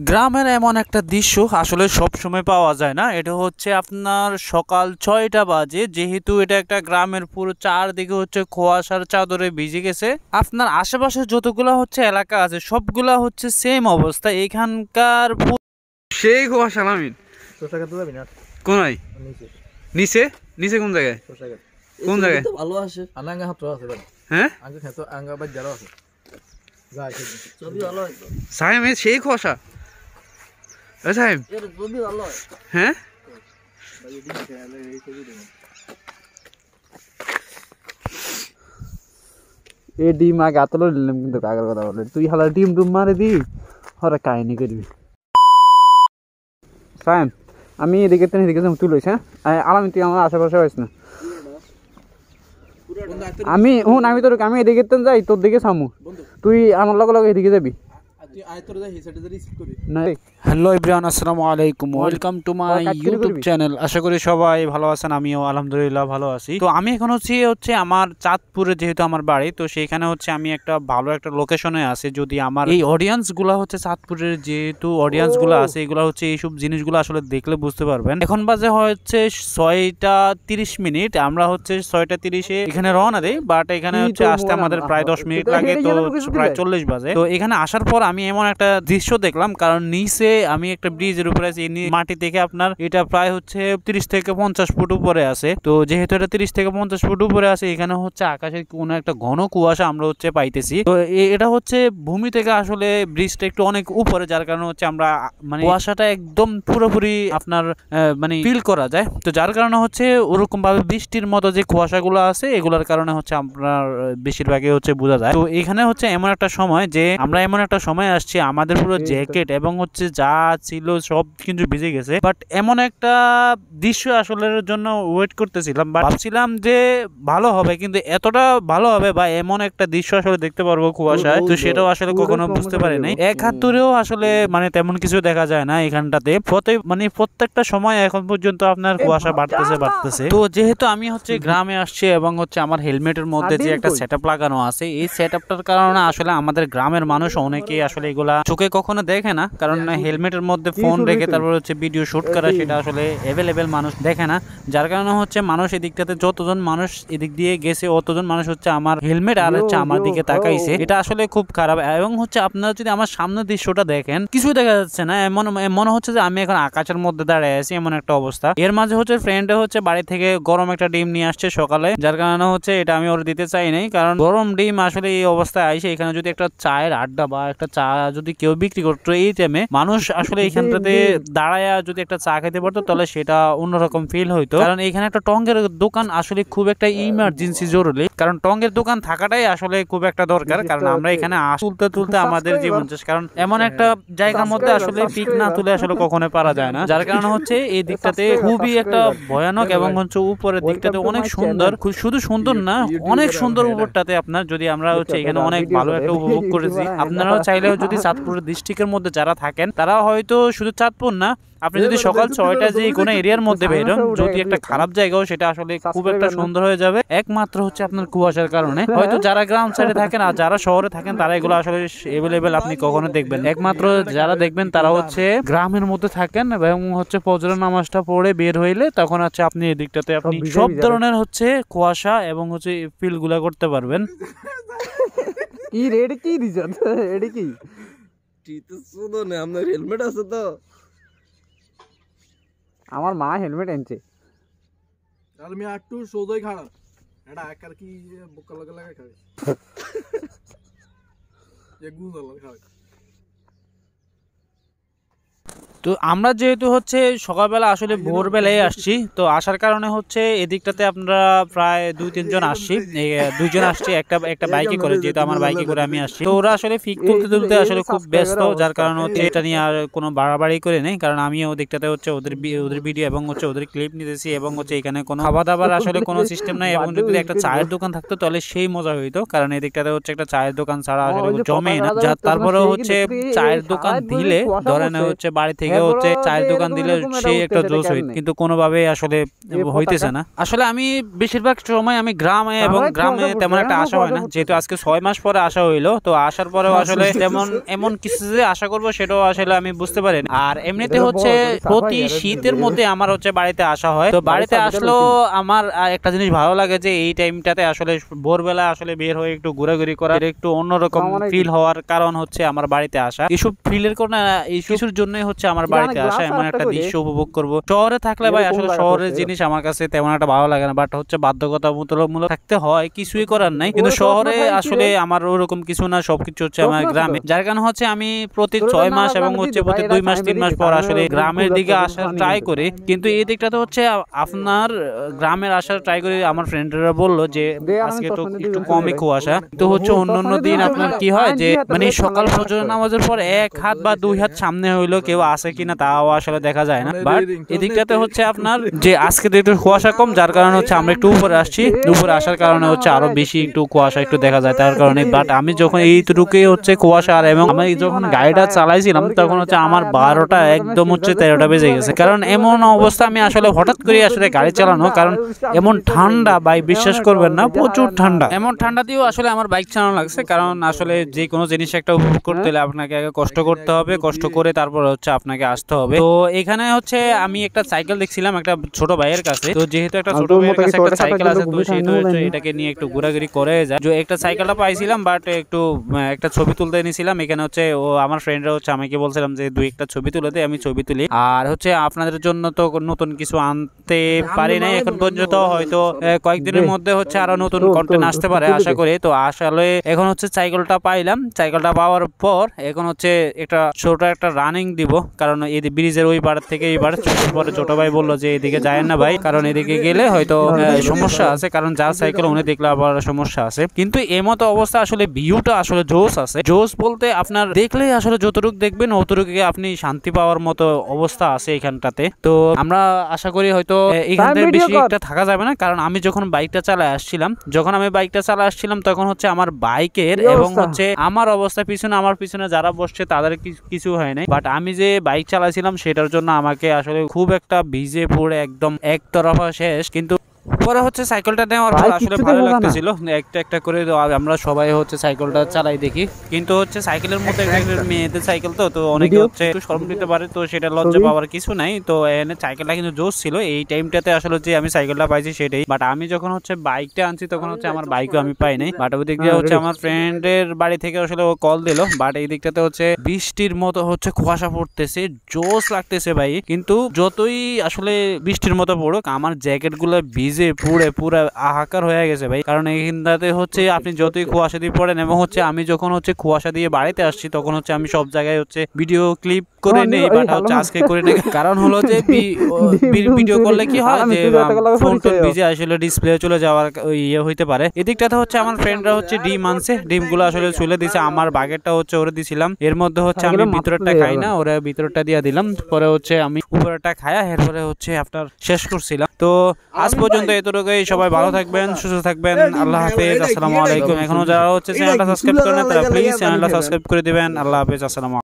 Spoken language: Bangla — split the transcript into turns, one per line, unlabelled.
গ্রামের এমন একটা দৃশ্য আসলে সব সময় পাওয়া যায় না। এটা হচ্ছে আপনার সকাল 6টা বাজে, যেহেতু এটা একটা গ্রামের পুরো চারদিকে হচ্ছে কুয়াশার চাদরে ভিজে গেছে। আপনার আশেপাশে যতগুলা হচ্ছে এলাকা আছে সবগুলা হচ্ছে সেম অবস্থা এখানকার। সেই কুয়াশা নামিন কোনায় নিচে নিচে কোন জায়গায় কোন জায়গায়
ভালো আছে আনাঙ্গা হাত আছে
হ্যাঁ
আঙ্গা খেত আঙ্গা বাদ যারা আছে যায় ছবি ভালো হয়
সাহেব সেই কুয়াশা সাহেব
এর ছবি ভালো হয়
হ্যাঁ এ ডিম আগে আতলো নিলাম কিন্তু কাগের কথা বলে তুই হালা ডিম ডুম মারে দি হরে কাহিনী করবি। সাহেব আমি এদিকে এদিকে তুই লইস হ্যাঁ আলামি তুই আমার আশেপাশে হয়েছ না আমি হুন আমি তোর আমি এদিকে যাই তোর দিকে সামু তুই আমার লগে লগে এদিকে যাবি। হ্যালো এভরিওয়ান, আসসালামু আলাইকুম, welcome to my YouTube channel. আশা করি সবাই ভালো আছেন, আমিও আলহামদুলিল্লাহ ভালো আছি। তো আমি এখন হচ্ছে আমার চাঁদপুরে যেহেতু আমার বাড়ি, তো সেইখানে হচ্ছে আমি একটা ভালো একটা লোকেশনে আছি। যদি আমার এই অডিয়েন্স গুলা হচ্ছে চাঁদপুরের যেহেতু অডিয়েন্স গুলো আছে এগুলা হচ্ছে এইসব জিনিসগুলো আসলে দেখলে বুঝতে পারবেন। এখন বাজে হচ্ছে 6টা 30 মিনিট, আমরা হচ্ছে 6টা 30-এ এখানে রওনা দেই, বাট এখানে হচ্ছে আসতে আমাদের প্রায় 10 মিনিট লাগে, তো প্রায় 40 বাজে। তো এখানে আসার পর আমি এমন একটা দৃশ্য দেখলাম, কারণ নিচে আমি একটা ব্রিজের উপরে আছি, মাটি থেকে আপনার এটা প্রায় হচ্ছে 30 থেকে 50 ফুট উপরে আছে। তো যেহেতু এটা 30 থেকে 50 ফুট উপরে আছে, এখানে হচ্ছে আকাশের কোনো একটা ঘন কুয়াশা আমরা হচ্ছে পাইতেছি। তো এটা হচ্ছে ভূমি থেকে আসলে ব্রিজটা একটু অনেক উপরে, যার কারণে হচ্ছে আমরা মানে কুয়াশাটা একদম পুরোপুরি আপনার মানে ফিল করা যায়। তো যার কারণে হচ্ছে ওরকম ভাবে বৃষ্টির মতো যে কুয়াশাগুলো আছে এগুলোর কারণে হচ্ছে আপনার বেশিরভাগই হচ্ছে বোঝা যায়। তো এখানে হচ্ছে এমন একটা সময় যে আমরা এমন একটা সময় আসছি আমাদের পুরো জ্যাকেট এবং হচ্ছে যা ছিল সব কিন্তু ভিজে গেছে। বাট এমন একটা দৃশ্য আসলে জন্য ওয়েট করতেছিলাম, বাট ভাবছিলাম যে ভালো হবে, কিন্তু এতটা ভালো হবে বা এমন একটা দৃশ্য আসলে দেখতে পারবো কুয়াশায়, তো সেটাও আসলে কখনো বুঝতে পারি নাই। এক হাত ধরেও আসলে মানে তেমন কিছু দেখা যায় না এখানটাতে, মানে প্রত্যেকটা সময় এখন পর্যন্ত আপনার কুয়াশা বাড়তেছে। তো যেহেতু আমি হচ্ছে গ্রামে আসছি এবং হচ্ছে আমার হেলমেটের মধ্যে যে একটা সেটআপ লাগানো আছে, এই সেটআপটার কারণে আসলে আমাদের গ্রামের মানুষ অনেকেই আসলে এগুলা চোখে কখনো দেখে না, কারণ হেলমেটের মধ্যে ফোন রেখে তারপর হচ্ছে ভিডিও শুট করা সেটা আসলে অ্যাভেলেবেল মানুষ দেখে না। যার কারণে হচ্ছে মানুষ এদিকটাতে যতজন মানুষ এদিক দিয়ে গেছে অতজন মানুষ হচ্ছে আমার হেলমেট আর হচ্ছে আমার দিকে তাকাইছে। এটা আসলে খুব খারাপ। এবং হচ্ছে আপনারা যদি আমার সামনের দৃশ্যটা দেখেন, কিছু দেখা যাচ্ছে না, এমন মনে হচ্ছে যে আমি এখন আকাশের মধ্যে দাঁড়িয়ে আছি, এমন একটা অবস্থা। এর মাঝে হচ্ছে ফ্রেন্ডে হচ্ছে বাড়ি থেকে গরম একটা ডিম নিয়ে আসছে সকালে, যার কারণে হচ্ছে এটা আমি ওর দিতে চাই নাই, কারণ গরম ডিম আসলে এই অবস্থায় আইসে এখানে যদি একটা চায়ের আড্ডা বা একটা চা যদি কেউ বিক্রি করতো এই টাইমে, মানুষ আসলে এখানটাতে দাঁড়ায় যদি একটা চা খেতে পারতো তাহলে সেটা অন্যরকম ফিল হইতো। কারণ এখানে একটা টঙ্গের দোকান আসলে খুব একটা ইমার্জেন্সি জরুরি, কারণ টঙ্গের দোকান থাকাটাই আসলে খুব একটা দরকার, কারণ আমরা এখানে তুলতে আমাদের জীবন শেষ। কারণ এমন একটা জায়গার মধ্যে আসলে পিক না তুলে আসলে কখনো পারা যায় না, যার কারণে হচ্ছে এই দিকটাতে খুবই একটা ভয়ানক এবং হচ্ছে উপরের দিকটাতে অনেক সুন্দর, শুধু সুন্দর না অনেক সুন্দর উপরটাতে আপনার, যদি আমরা হচ্ছে এখানে অনেক ভালো একটা উপভোগ করেছি। আপনারাও চাইলেও যদি চাঁদপুর ডিস্ট্রিক্টের মধ্যে যারা থাকেন তারা হয়তো শুধু চাঁদপুর না, আপনি যদি সকাল 6টা যে কোনো এরিয়ার মধ্যে বেরোন, যদি একটা খারাপ জায়গাও সেটা আসলে খুব একটা সুন্দর হয়ে যাবে, একমাত্র হচ্ছে আপনার কুয়াশার কারণে। হয়তো যারা গ্রাম সাইডে থাকেন আর যারা শহরে থাকেন তারা এগুলো আসলে এভেলেবেল আপনি কখনো দেখবেন, একমাত্র যারা দেখবেন তারা হচ্ছে গ্রামের মধ্যে থাকেন এবং হচ্ছে ফজরের নামাজটা পড়ে বের হইলে তখন হচ্ছে আপনি এদিকটাতে আপনি সব ধরনের হচ্ছে কুয়াশা এবং হচ্ছে ফিল গুলা করতে পারবেন।
কি রেড কি দিছেন এডি কি তো শুনো না, আপনার হেলমেট আছে তো?
আমার মা হেলমেট আনছে,
আর আমি একটু সোজাই খাড়া এটা আকার কি বুকা লাগা খাবে এক গুণ খাবে।
তো আমরা যেহেতু হচ্ছে সকালবেলা আসলে ভোরবেলায় আসছি, তো আসার কারণে হচ্ছে এদিকটাতে আমরা প্রায় 2-3 জন আসছি, 2 জন আসছি একটা বাইকে করে, যেহেতু আমার বাইকে করে আমি আসছি। তো ওরা আসলে ফিক তুলতে আসলে খুব ব্যস্ত, যার কারণে হচ্ছে এটা নিয়ে আর কোনো বাড়াবাড়ি করে নেই, কারণ আমি ওদিকটাতে হচ্ছে ওদের ভিডিও এবং হচ্ছে ওদের ক্লিপ নিতেছি এবং হচ্ছে এখানে কোনো খাওয়া দাবার আসলে কোনো সিস্টেম নাই। এবং যদি একটা চায়ের দোকান থাকতো তাহলে সেই মজা হইতো, কারণ এদিকটাতে হচ্ছে একটা চায়ের দোকান ছাড়া আসলে জমে না। তারপরেও হচ্ছে চায়ের দোকান দিলে ধরেন হচ্ছে বাড়ি থেকে থেকে হচ্ছে চায়ের দোকান দিলে সেই একটা জোশ হইত, কিন্তু কোনোভাবে আসলে হইতেছে না। আসলে আমি বেশিরভাগ সময় আমি গ্রামে এবং গ্রামে তেমন একটা আসা হয় না, যেহেতু আজকে 6 মাস পরে আসা হইলো। তো আসার পরেও আসলে তেমন এমন কিছু যে আশা করবো সেটাও আসলে আমি বুঝতে পারিনি। আর এমনিতে হচ্ছে প্রতি শীতের মধ্যে আমার হচ্ছে বাড়িতে আসা হয়। তো বাড়িতে আসলেও আমার একটা জিনিস ভালো লাগে যে এই টাইমটাতে আসলে ভোরবেলা আসলে বের হয়ে একটু ঘোরাঘুরি করার একটু অন্যরকম ফিল হওয়ার কারণ হচ্ছে আমার বাড়িতে আসা। এইসব ফিলের কারণে এই কিছুর জন্যই হচ্ছে আমার বাড়িতে আসা, এমন একটা দৃশ্য উপভোগ করব। শহরে থাকলে ভাই আসলে শহরের জিনিস আমার কাছে তেমন একটা ভালো লাগে না, বাট হচ্ছে বাধ্যতামূলক থাকতে হয়, কিছুই করার নাই। কিন্তু শহরে আসলে আমার ওরকম কিছু না, সবকিছু হচ্ছে আমার গ্রামে, যার কারণে হচ্ছে আমি প্রতি 6 মাস এবং হচ্ছে প্রতি 2 মাস 3 মাস পর আসলে গ্রামের দিকে আসার ট্রাই করি। কিন্তু এই দিকটাতে হচ্ছে আপনার গ্রামের আসার ট্রাই করি। আমার ফ্রেন্ডরা বললো যে আজকে তো একটু কমই কুয়াশা, তো হচ্ছে অন্যান্য দিন আপনার কি হয় যে মানে সকাল ফজর নামাজের পর 1 হাত বা 2 হাত সামনে হইলো কেউ আসে কিনা তাও আসলে দেখা যায় না। বাট এদিকটাতে হচ্ছে আপনার যে আজকে একটু কুয়াশা কম, যার কারণে হচ্ছে আমরা একটু উপরে আসছি, উপরে আসার কারণে হচ্ছে আরো বেশি একটু কুয়াশা একটু দেখা যায় তার কারণে। বাট আমি যখন এইটুকুই হচ্ছে কুয়াশা আর এবং আমি যখন গাড়িটা চালাইছিলাম তখন হচ্ছে আমার 12টা একদম হচ্ছে 13টা বেজে গেছে, কারণ এমন অবস্থা আমি আসলে হঠাৎ করে আসলে গাড়ি চালানো, কারণ এমন ঠান্ডা ভাই বিশ্বাস করবেন না, প্রচুর ঠান্ডা। এমন ঠান্ডা দিয়েও আসলে আমার বাইক চালানো লাগছে, কারণ আসলে যে কোনো জিনিস একটা উপভোগ করতে হলে আপনাকে আগে কষ্ট করতে হবে, কষ্ট করে তারপর হচ্ছে আপনাকে আসতে হবে। তো এখানে হচ্ছে আমি একটা সাইকেল দেখছিলাম একটা ছোট ভাইয়ের কাছে, তো যেহেতু একটা ছোট ভাইয়ের কাছে একটা সাইকেল আছে তো সেহেতু এটাকে নিয়ে একটু ঘোরাঘুরি করে যায়। যে একটা সাইকেলটা পাইছিলাম, বাট একটু একটা ছবি তুলতে নিয়েছিলাম। এখানে হচ্ছে ও আমার ফ্রেন্ডরা হচ্ছে আমাকে বলছিলাম যে 2-1টা ছবি তুলে দে, আমি ছবি তুলি। আর হচ্ছে আপনাদের জন্য তো নতুন কিছু আনতে পারি নাই এখন পর্যন্ত, হয়তো কয়েকদিনের মধ্যে হচ্ছে আরো নতুন কন্টেন্ট আসতে পারে আশা করি। তো আসলে এখন হচ্ছে সাইকেলটা পাইলাম, সাইকেলটা পাওয়ার পর এখন হচ্ছে একটা ছোট একটা রানিং দিব, কারণ এই ব্রিজের ওই পার থেকে এই পার পরে ছোট ভাই বললো যে এদিকে যায় না ভাই, কারণ এদিকে গেলে হয়তো সমস্যা আছে, কারণ যার সাইকেল উনি দেখলে আবার সমস্যা আছে। কিন্তু এমতো অবস্থা আসলে ভিউটা আসলে জোস আছে। জোস বলতে আপনার দেখলে আসলে যতটুকু দেখবেন অতটুকু আপনি শান্তি পাওয়ার মতো অবস্থা আছে এখানটাতে। তো আমরা আশা করি হয়তো এখানে বেশি একটা থাকা যাবে না, কারণ আমি যখন বাইকটা চালায় আসছিলাম তখন হচ্ছে আমার বাইকের এবং হচ্ছে আমার অবস্থা পিছনে, আমার পিছনে যারা বসছে তাদের কিছু হয় নাই, বাট আমি যে বাইক চালাইছিলাম সেটার জন্য আমাকে আসলে খুব একটা ভিজে পড়ে একদম একতরফা শেষ। কিন্তু পরে হচ্ছে সাইকেলটা নেওয়ার পর আসলে ভালো লাগতেছিল, একটা একটা করে আমরা সবাই হচ্ছে সাইকেলটা চালাই দেখি। কিন্তু হচ্ছে সাইকেলের মধ্যে মেয়েদের সাইকেল তো অনেকে হচ্ছে একটু শরম দিতে পারে, তো সেটা লজ্জা পাওয়ার কিছু নাই। তো এনে সাইকেলটা কিন্তু জোশ ছিল এই টাইমটাতে আসলে যে আমি সাইকেলটা পাইছি সেটাই। বাট আমি যখন হচ্ছে বাইকটা আনছি তখন হচ্ছে আমার বাইকও আমি পাই নাই। বাট ওই দিক দিয়ে হচ্ছে আমার ফ্রেন্ডের বাড়ি থেকে আসলে ও কল দিল, বাট এই দিকটাতে হচ্ছে বৃষ্টির মতো হচ্ছে কুয়াশা পড়তেছে, জোশ লাগতেছে ভাই। কিন্তু যতই আসলে বৃষ্টির মতো পড়ুক আমার জ্যাকেট গুলো ভিজে পুরো আহাকার হয়ে গেছে ভাই, কারণ এইখানটাতে হচ্ছে আপনি যতই কুয়াশা দিয়ে পড়েন এবং হচ্ছে আমি যখন হচ্ছে কুয়াশা দিয়ে বাড়িতে আসছি তখন হচ্ছে আমি সব জায়গায় হচ্ছে ভিডিও ক্লিপ করে নেই, বাট হচ্ছে আজকে করে নেই, কারণ হলো যে ভিডিও করলে কি হয় যে ফোন টোন ভিজে আসলে ডিসপ্লে চলে যাওয়ার ইয়ে হইতে পারে। এদিকটাতে হচ্ছে আমার ফ্রেন্ডরা হচ্ছে ডিম আনছে, ডিমগুলো আসলে চলে দিছে, আমার বাগেরটা হচ্ছে ওরে দিছিলাম। এর মধ্যে হচ্ছে আমি ভিতরেরটা খাই না, ওরা ভিতরেরটা দিয়ে দিলাম, পরে হচ্ছে আমি উপরেরটা খায়া এরপরে হচ্ছে আপনার শেষ করছিলাম। তো আজ পর্যন্ত এতটুকুই, সবাই ভালো থাকবেন, সুস্থ থাকবেন, আল্লাহ হাফেজ, আসসালামু আলাইকুম। এখনো যারা হচ্ছে চ্যানেলটা সাবস্ক্রাইব করেন তারা প্লিজ চ্যানেলটা সাবস্ক্রাইব করে দিবেন। আল্লাহ হাফেজ, আসসালামু।